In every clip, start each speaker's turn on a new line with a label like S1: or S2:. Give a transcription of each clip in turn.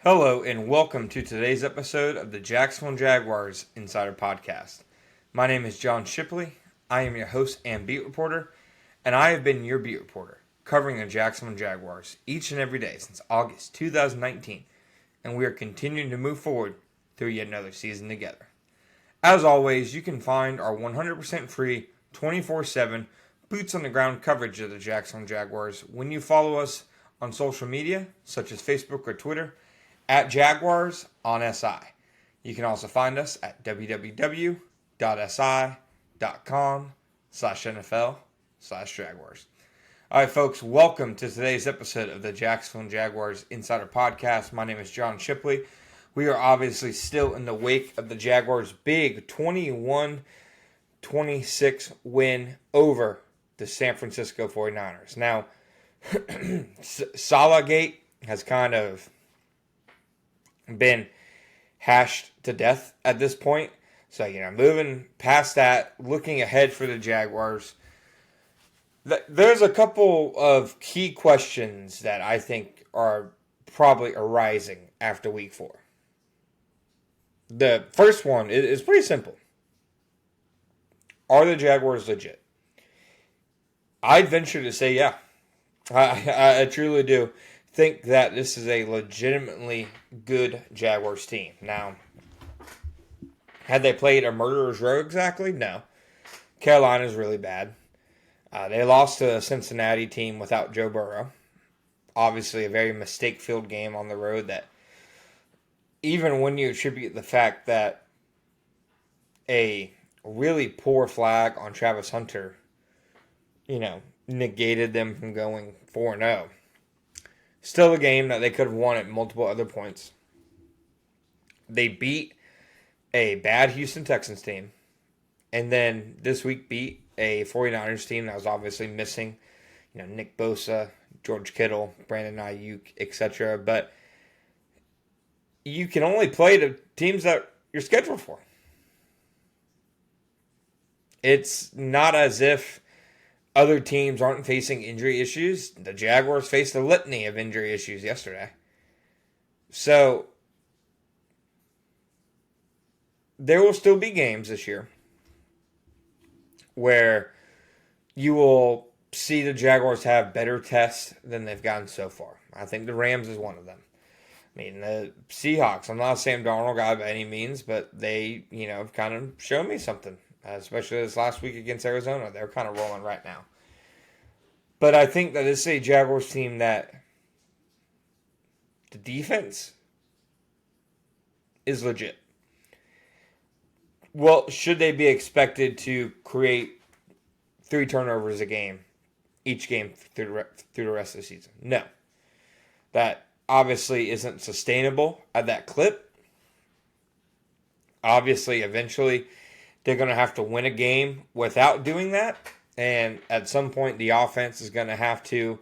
S1: Hello and welcome to today's episode of the Jacksonville Jaguars Insider Podcast. My name is John Shipley. I am your host and beat reporter, and I have been your beat reporter, covering the Jacksonville Jaguars each and every day since August 2019, and we are continuing to move forward through yet another season together. As always, you can find our 100% free, 24/7, boots on the ground coverage of the Jacksonville Jaguars when you follow us on social media, such as Facebook or Twitter, at Jaguars on SI. You can also find us at www.si.com/NFL/Jaguars. All right, folks, welcome to today's episode of the Jacksonville Jaguars Insider Podcast. My name is John Shipley. We are obviously still in the wake of the Jaguars' big 21-26 win over the San Francisco 49ers. Now, Salahgate has kind of been hashed to death at this point. So, moving past that, looking ahead for the Jaguars, there's a couple of key questions that I think are probably arising after week 4. The first one is pretty simple. Are the Jaguars legit? I'd venture to say yeah. I truly do think that this is a legitimately good Jaguars team. Now, had they played a murderer's row exactly? No. Carolina's really bad. They lost to a Cincinnati team without Joe Burrow. Obviously, a very mistake-filled game on the road that even when you attribute the fact that a really poor flag on Travis Hunter, negated them from going 4-0. Still a game that they could have won at multiple other points. They beat a bad Houston Texans team. And then this week beat a 49ers team that was obviously missing, Nick Bosa, George Kittle, Brandon Ayuk, etc. But you can only play the teams that you're scheduled for. It's not as if other teams aren't facing injury issues. The Jaguars faced a litany of injury issues yesterday. So, there will still be games this year where you will see the Jaguars have better tests than they've gotten so far. I think the Rams is one of them. I mean, the Seahawks, I'm not a Sam Darnold guy by any means, but they, have kind of shown me something. Especially this last week against Arizona. They're kind of rolling right now. But I think that this is a Jaguars team that the defense is legit. Well, should they be expected to create 3 turnovers a game, each game through the rest of the season? No. That obviously isn't sustainable at that clip. Obviously, eventually, they're going to have to win a game without doing that. And at some point, the offense is going to have to,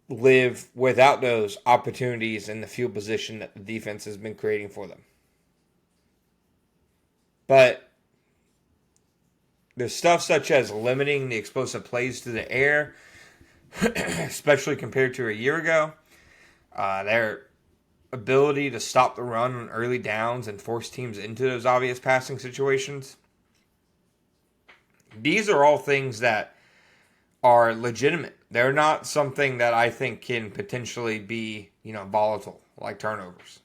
S1: live without those opportunities in the field position that the defense has been creating for them. But there's stuff such as limiting the explosive plays to the air, especially compared to a year ago. Their ability to stop the run on early downs and force teams into those obvious passing situations. These are all things that are legitimate. They're not something that I think can potentially be, volatile, like turnovers.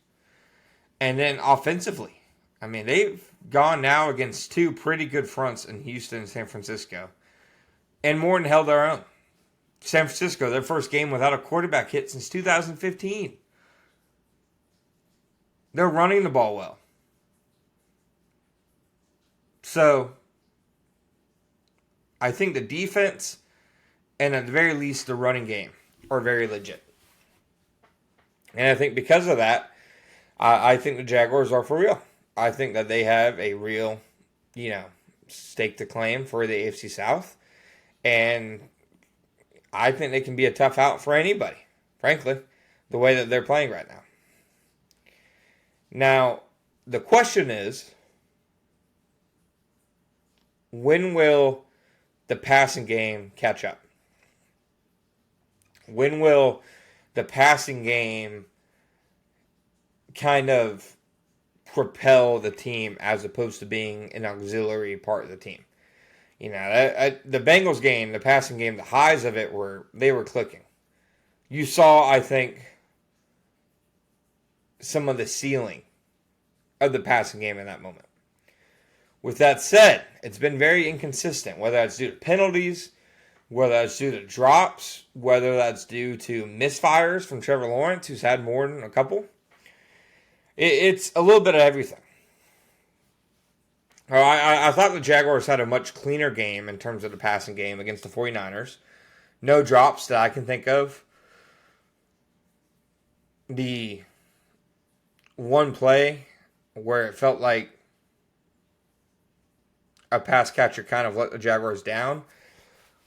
S1: And then offensively, they've gone now against 2 pretty good fronts in Houston and San Francisco, and more than held their own. San Francisco, their first game without a quarterback hit since 2015. They're running the ball well. So, I think the defense and at the very least the running game are very legit. And I think because of that, I think the Jaguars are for real. I think that they have a real, stake to claim for the AFC South. And I think they can be a tough out for anybody, frankly, the way that they're playing right now. Now, the question is, when will the passing game catch up? When will the passing game kind of propel the team as opposed to being an auxiliary part of the team. The Bengals game, the passing game, the highs of it were clicking. You saw, I think, some of the ceiling of the passing game in that moment. With that said, it's been very inconsistent, whether that's due to penalties, whether that's due to drops, whether that's due to misfires from Trevor Lawrence, who's had more than a couple. It's a little bit of everything. I thought the Jaguars had a much cleaner game in terms of the passing game against the 49ers. No drops that I can think of. The one play where it felt like a pass catcher kind of let the Jaguars down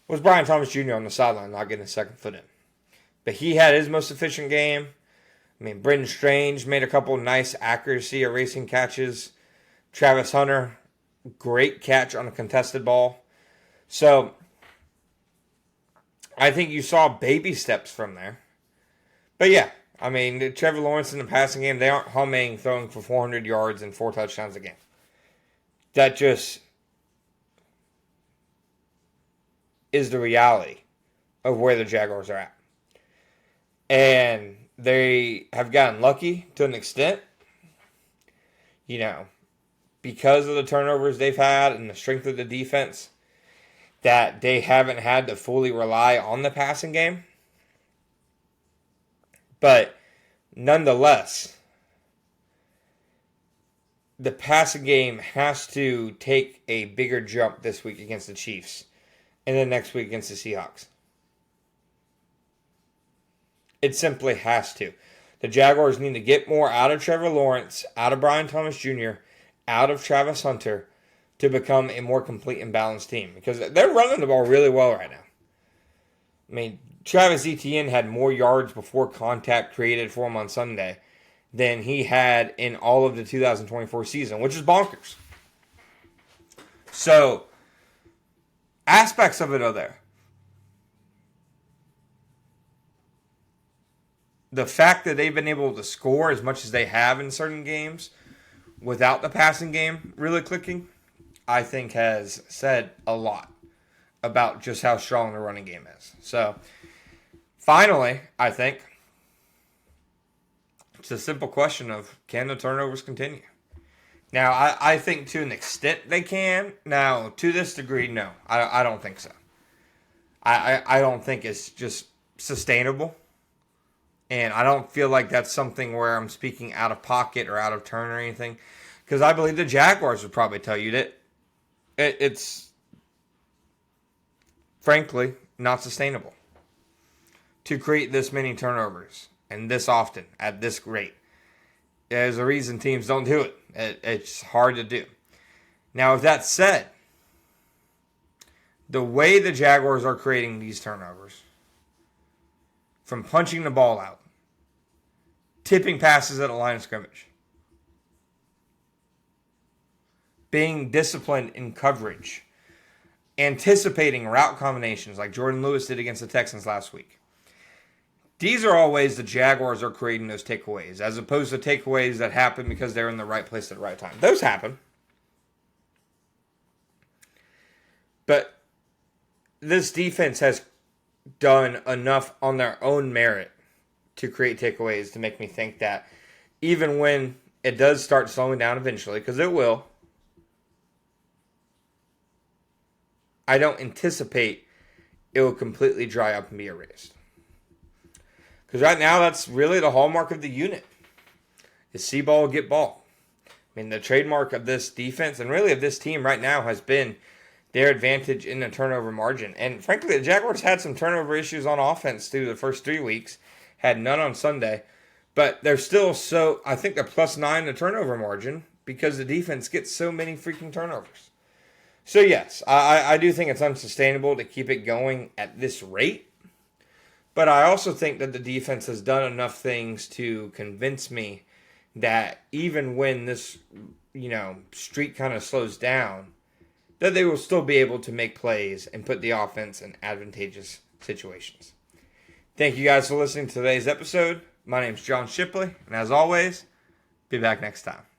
S1: was Brian Thomas Jr. on the sideline not getting a second foot in. But he had his most efficient game. I mean, Brendan Strange made a couple nice accuracy erasing catches. Travis Hunter, great catch on a contested ball. So, I think you saw baby steps from there. But yeah, I mean, Trevor Lawrence in the passing game, they aren't humming, throwing for 400 yards and 4 touchdowns a game. That just is the reality of where the Jaguars are at. And they have gotten lucky to an extent, because of the turnovers they've had and the strength of the defense, that they haven't had to fully rely on the passing game. But nonetheless, the passing game has to take a bigger jump this week against the Chiefs and then next week against the Seahawks. It simply has to. The Jaguars need to get more out of Trevor Lawrence, out of Brian Thomas Jr., out of Travis Hunter to become a more complete and balanced team. Because they're running the ball really well right now. I mean, Travis Etienne had more yards before contact created for him on Sunday than he had in all of the 2024 season, which is bonkers. So, aspects of it are there. The fact that they've been able to score as much as they have in certain games without the passing game really clicking, I think has said a lot about just how strong the running game is. So, finally, I think it's a simple question of, can the turnovers continue? Now, I think to an extent they can. Now, to this degree, no. I don't think so. I don't think it's just sustainable. And I don't feel like that's something where I'm speaking out of pocket or out of turn or anything. Because I believe the Jaguars would probably tell you that it's, frankly, not sustainable to create this many turnovers and this often at this rate. There's a reason teams don't do it. It's hard to do. Now, with that said, the way the Jaguars are creating these turnovers, from punching the ball out, tipping passes at a line of scrimmage, being disciplined in coverage, anticipating route combinations like Jordan Lewis did against the Texans last week. These are all ways the Jaguars are creating those takeaways, as opposed to takeaways that happen because they're in the right place at the right time. Those happen. But this defense has done enough on their own merit to create takeaways to make me think that even when it does start slowing down eventually, because it will, I don't anticipate it will completely dry up and be erased. Because right now, that's really the hallmark of the unit. Is see ball, get ball. I mean, the trademark of this defense and really of this team right now has been their advantage in the turnover margin. And frankly, the Jaguars had some turnover issues on offense through the first 3 weeks. Had none on Sunday. But they're still I think they're +9 in the turnover margin because the defense gets so many freaking turnovers. So yes, I do think it's unsustainable to keep it going at this rate. But I also think that the defense has done enough things to convince me that even when this, streak kind of slows down, that they will still be able to make plays and put the offense in advantageous situations. Thank you guys for listening to today's episode. My name is John Shipley, and as always, Be back next time.